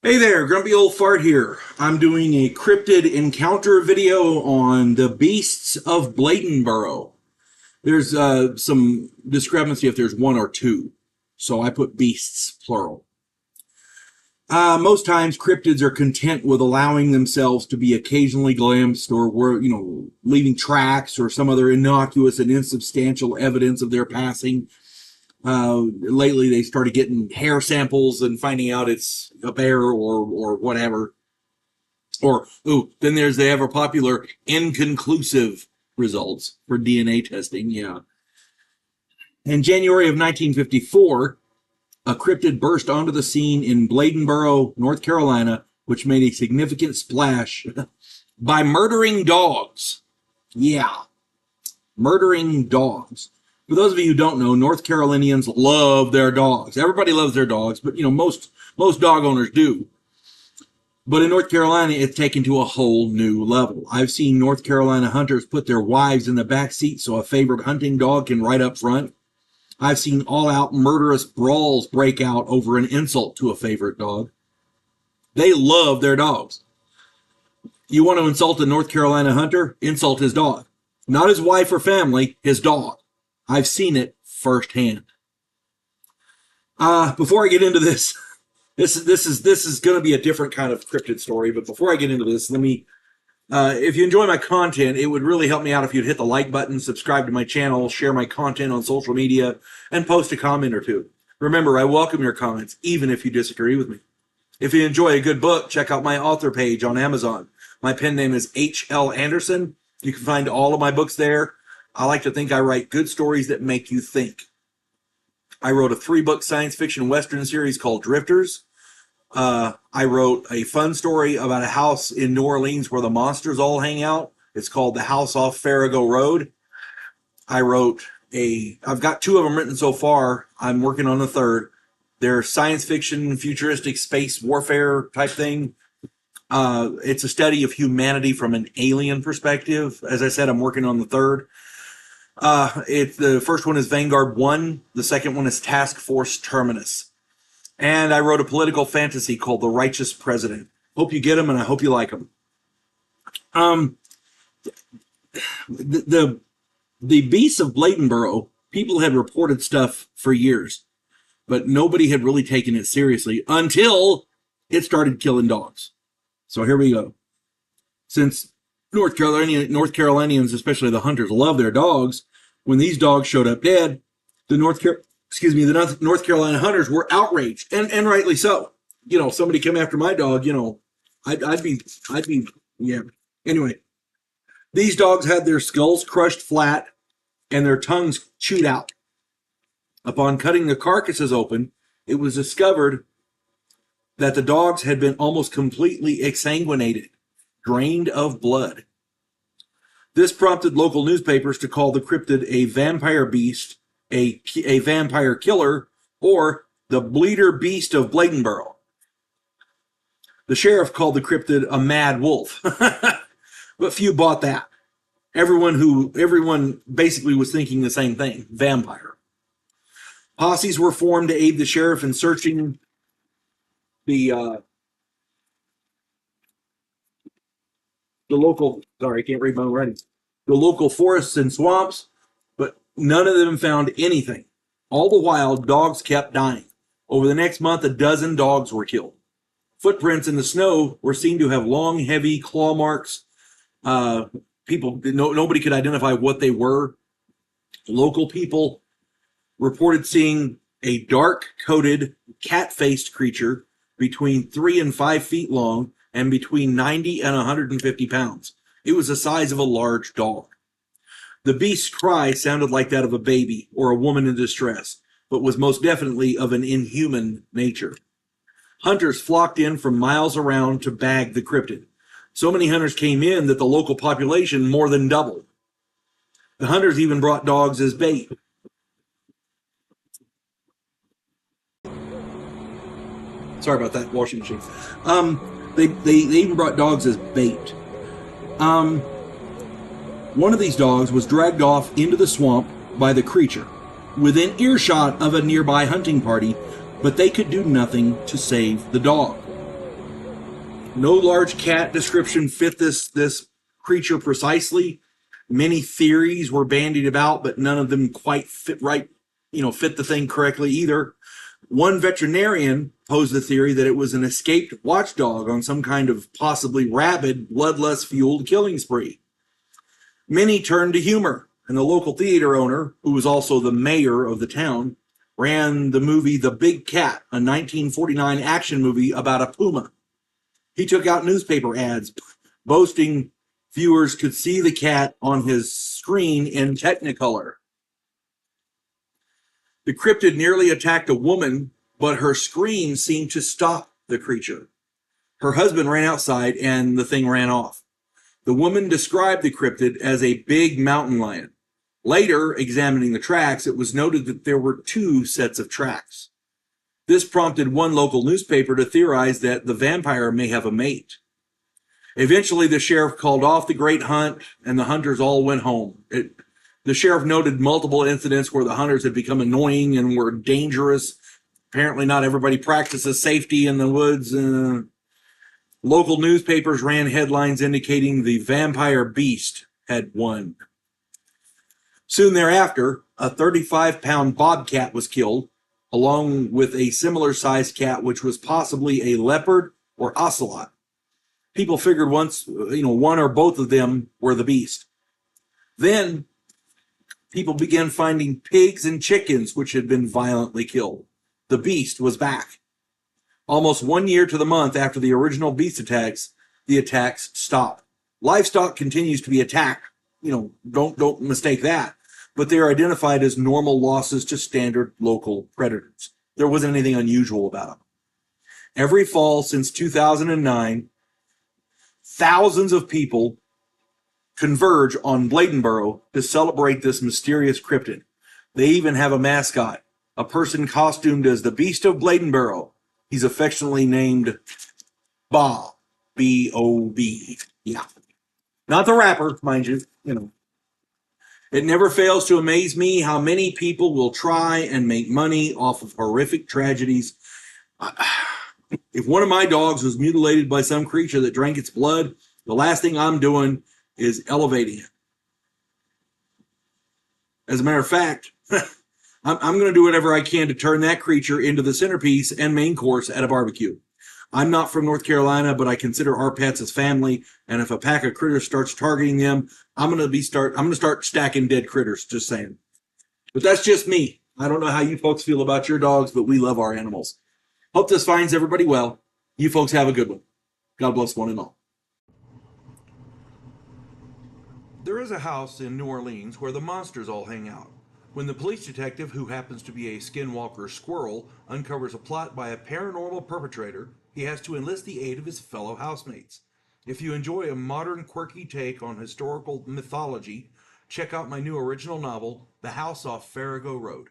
Hey there, Grumpy Old Fart here. I'm doing a cryptid encounter video on the beasts of Bladenboro. There's some discrepancy if there's one or two, so I put beasts, plural. Most times cryptids are content with allowing themselves to be occasionally glimpsed or leaving tracks or some other innocuous and insubstantial evidence of their passing. Lately they started getting hair samples and finding out it's a bear or whatever. Or, then there's the ever popular inconclusive results for DNA testing. Yeah. In January of 1954, a cryptid burst onto the scene in Bladenboro, North Carolina, which made a significant splash by murdering dogs. Yeah. Murdering dogs. For those of you who don't know, North Carolinians love their dogs. Everybody loves their dogs, but most dog owners do. But in North Carolina, it's taken to a whole new level. I've seen North Carolina hunters put their wives in the back seat so a favorite hunting dog can ride up front. I've seen all-out murderous brawls break out over an insult to a favorite dog. They love their dogs. You want to insult a North Carolina hunter? Insult his dog. Not his wife or family, his dog. I've seen it firsthand. Before I get into this, this is going to be a different kind of cryptid story. But before I get into this, let me, if you enjoy my content, it would really help me out if you'd hit the like button, subscribe to my channel, share my content on social media, and post a comment or two. Remember, I welcome your comments, even if you disagree with me. If you enjoy a good book, check out my author page on Amazon. My pen name is H.L. Anderson. You can find all of my books there. I like to think I write good stories that make you think. I wrote a 3-book science fiction Western series called Drifters. I wrote a fun story about a house in New Orleans where the monsters all hang out. It's called The House Off Farrago Road. I've got 2 of them written so far. I'm working on the 3rd. They're science fiction, futuristic space warfare type thing. It's a study of humanity from an alien perspective. As I said, I'm working on the 3rd. The first one is Vanguard 1. The second one is Task Force Terminus. And I wrote a political fantasy called The Righteous President. Hope you get them, and I hope you like them. The beasts of Bladenboro, people had reported stuff for years, but nobody had really taken it seriously until it started killing dogs. So here we go. Since North Carolinians, especially the hunters, love their dogs, when these dogs showed up dead, the North Carolina hunters were outraged, and rightly so. Somebody come after my dog, I'd be, yeah. Anyway, these dogs had their skulls crushed flat and their tongues chewed out. Upon cutting the carcasses open, it was discovered that the dogs had been almost completely exsanguinated, drained of blood. This prompted local newspapers to call the cryptid a vampire beast, a vampire killer, or the bleeder beast of Bladenboro. The sheriff called the cryptid a mad wolf, but few bought that. Everyone basically was thinking the same thing, vampire. Posses were formed to aid the sheriff in searching the local, sorry, I can't read my own writing, the local forests and swamps, but none of them found anything. All the while, dogs kept dying. Over the next month, 12 dogs were killed. Footprints in the snow were seen to have long, heavy claw marks. Nobody could identify what they were. Local people reported seeing a dark-coated, cat-faced creature between 3 and 5 feet long and between 90 and 150 pounds. It was the size of a large dog. The beast's cry sounded like that of a baby or a woman in distress, but was most definitely of an inhuman nature. Hunters flocked in from miles around to bag the cryptid. So many hunters came in that the local population more than doubled. The hunters even brought dogs as bait. Sorry about that, washing machine. They even brought dogs as bait. One of these dogs was dragged off into the swamp by the creature, within earshot of a nearby hunting party, but they could do nothing to save the dog. No large cat description fit this creature precisely. Many theories were bandied about, but none of them quite fit fit the thing correctly either. One veterinarian posed the theory that it was an escaped watchdog on some kind of possibly rabid, bloodlust-fueled killing spree. Many turned to humor, and the local theater owner, who was also the mayor of the town, ran the movie The Big Cat, a 1949 action movie about a puma. He took out newspaper ads boasting viewers could see the cat on his screen in Technicolor. The cryptid nearly attacked a woman, but her scream seemed to stop the creature. Her husband ran outside and the thing ran off. The woman described the cryptid as a big mountain lion. Later, examining the tracks, it was noted that there were 2 sets of tracks. This prompted one local newspaper to theorize that the vampire may have a mate. Eventually, the sheriff called off the great hunt, and the hunters all went home. The sheriff noted multiple incidents where the hunters had become annoying and were dangerous. Apparently, not everybody practices safety in the woods. Local newspapers ran headlines indicating the vampire beast had won. Soon thereafter, a 35-pound bobcat was killed, along with a similar-sized cat, which was possibly a leopard or ocelot. People figured one or both of them were the beast. Then, people began finding pigs and chickens which had been violently killed. The beast was back. Almost 1 year to the month after the original beast attacks, the attacks stopped. Livestock continues to be attacked. Don't mistake that. But they are identified as normal losses to standard local predators. There wasn't anything unusual about them. Every fall since 2009, thousands of people converge on Bladenboro to celebrate this mysterious cryptid. They even have a mascot, a person costumed as the Beast of Bladenboro. He's affectionately named Bob, B-O-B. Yeah. Not the rapper, mind you, It never fails to amaze me how many people will try and make money off of horrific tragedies. If one of my dogs was mutilated by some creature that drank its blood, the last thing I'm doing is elevating it. As a matter of fact, I'm going to do whatever I can to turn that creature into the centerpiece and main course at a barbecue. I'm not from North Carolina, but I consider our pets as family, and if a pack of critters starts targeting them, I'm going to start stacking dead critters, just saying. But that's just me. I don't know how you folks feel about your dogs, but we love our animals. Hope this finds everybody well. You folks have a good one. God bless one and all. There is a house in New Orleans where the monsters all hang out. When the police detective, who happens to be a skinwalker squirrel, uncovers a plot by a paranormal perpetrator, he has to enlist the aid of his fellow housemates. If you enjoy a modern, quirky take on historical mythology, check out my new original novel, The House Off Farago Road.